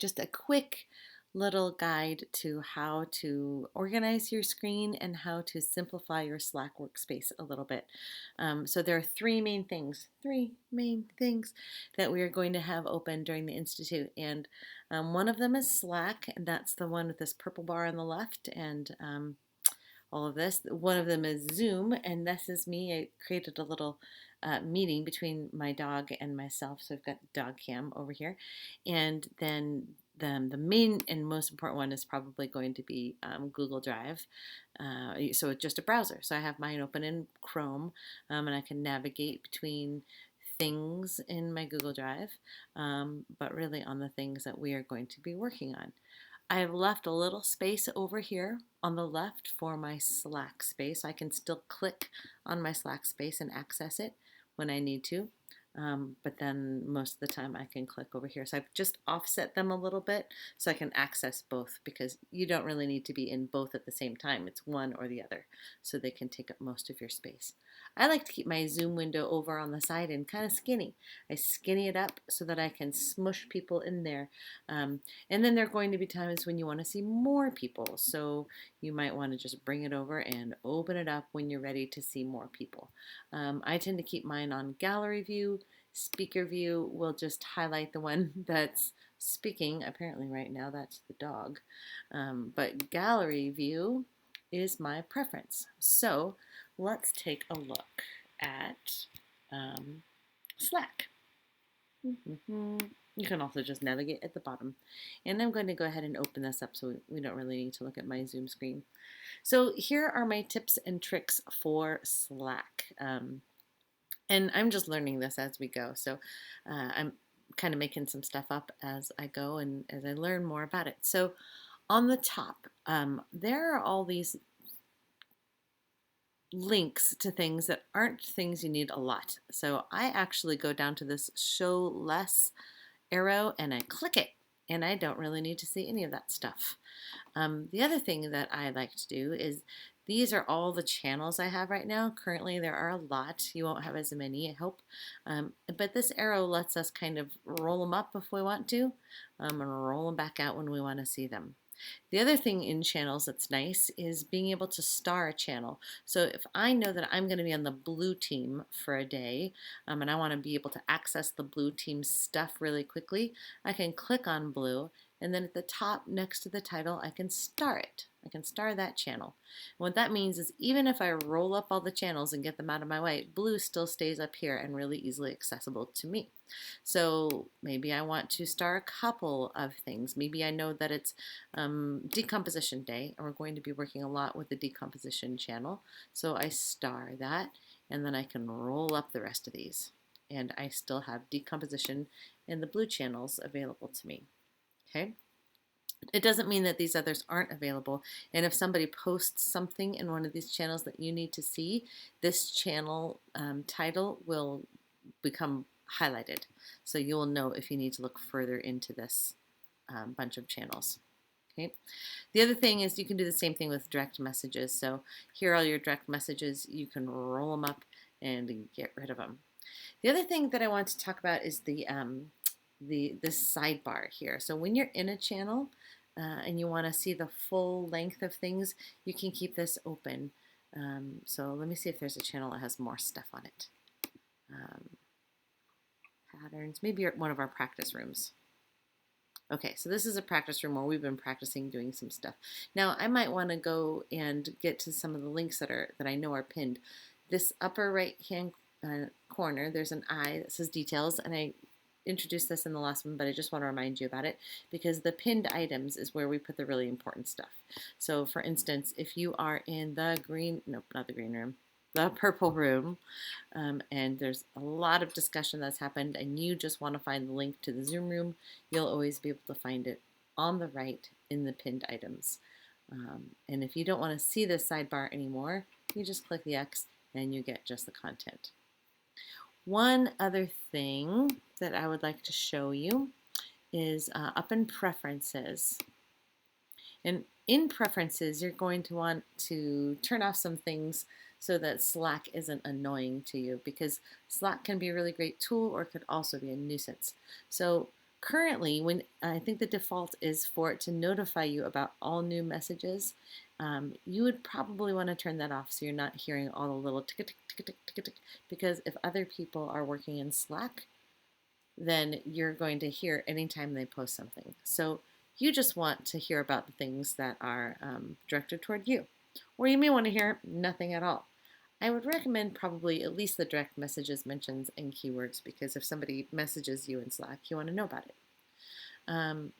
just a quick little guide to how to organize your screen and how to simplify your Slack workspace a little bit. So there are three main things that we are going to have open during the Institute. And one of them is Slack, and that's the one with this purple bar on the left and all of this. One of them is Zoom, and this is me. I created a little meeting between my dog and myself, so I've got dog cam over here. And then the main and most important one is probably going to be Google Drive. So it's just a browser. So I have mine open in Chrome, and I can navigate between things in my Google Drive, but really on the things that we are going to be working on. I've left a little space over here on the left for my Slack space. I can still click on my Slack space and access it when I need to. But then most of the time I can click over here. So I've just offset them a little bit so I can access both, because you don't really need to be in both at the same time. It's one or the other, so they can take up most of your space. I like to keep my Zoom window over on the side and kind of skinny. I skinny it up so that I can smush people in there. And then there are going to be times when you want to see more people. So you might want to just bring it over and open it up when you're ready to see more people. I tend to keep mine on gallery view. Speaker view will just highlight the one that's speaking. Apparently right now that's the dog. But gallery view is my preference. So let's take a look at Slack. You can also just navigate at the bottom. And I'm going to go ahead and open this up so we don't really need to look at my Zoom screen. So here are my tips and tricks for Slack. And I'm just learning this as we go. So I'm kind of making some stuff up as I go and as I learn more about it. So on the top, there are all these links to things that aren't things you need a lot. So I actually go down to this show less arrow and I click it, and I don't really need to see any of that stuff. The other thing that I like to do is these are all the channels I have right now. Currently there are a lot. You won't have as many, I hope. But this arrow lets us kind of roll them up if we want to, and roll them back out when we want to see them. The other thing in channels that's nice is being able to star a channel. So if I know that I'm going to be on the blue team for a day, and I want to be able to access the blue team stuff really quickly, I can click on blue, and then at the top next to the title I can star it. I can star that channel. And what that means is even if I roll up all the channels and get them out of my way, blue still stays up here and really easily accessible to me. So maybe I want to star a couple of things. Maybe I know that it's decomposition day, and we're going to be working a lot with the decomposition channel. So I star that, and then I can roll up the rest of these. And I still have decomposition and the blue channels available to me. Okay. It doesn't mean that these others aren't available. And if somebody posts something in one of these channels that you need to see, this channel title will become highlighted. So you will know if you need to look further into this bunch of channels. Okay. The other thing is you can do the same thing with direct messages. So here are all your direct messages. You can roll them up and get rid of them. The other thing that I want to talk about is this sidebar here. So when you're in a channel and you want to see the full length of things, you can keep this open. So let me see if there's a channel that has more stuff on it. Patterns, maybe one of our practice rooms. Okay, so this is a practice room where we've been practicing doing some stuff. Now I might want to go and get to some of the links that I know are pinned. This upper right hand corner, there's an I that says details, and I introduced this in the last one, but I just want to remind you about it because the pinned items is where we put the really important stuff. So for instance, if you are in the purple room, and there's a lot of discussion that's happened and you just want to find the link to the Zoom room, you'll always be able to find it on the right in the pinned items. And if you don't want to see this sidebar anymore, you just click the X and you get just the content. One other thing that I would like to show you is up in Preferences. And in Preferences, you're going to want to turn off some things so that Slack isn't annoying to you, because Slack can be a really great tool or it could also be a nuisance. So Currently, when I think the default is for it to notify you about all new messages, you would probably want to turn that off so you're not hearing all the little tick tick tick tick tick tick. Because if other people are working in Slack, then you're going to hear anytime they post something. So you just want to hear about the things that are directed toward you. Or you may want to hear nothing at all. I would recommend probably at least the direct messages, mentions, and keywords because if somebody messages you in Slack, you want to know about it. Um,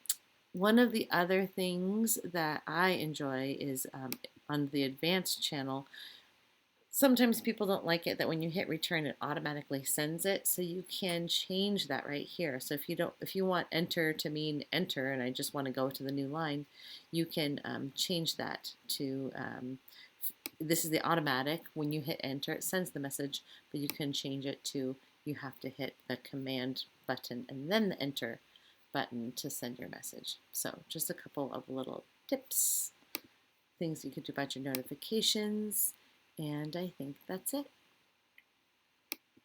One of the other things that I enjoy is on the advanced channel. Sometimes people don't like it that when you hit return, it automatically sends it. So you can change that right here. So if you want enter to mean enter, and I just want to go to the new line, you can change that to this is the automatic. When you hit enter, it sends the message, but you can change it to you have to hit the command button and then the enter button to send your message. So just a couple of little tips, things you could do about your notifications, and I think that's it.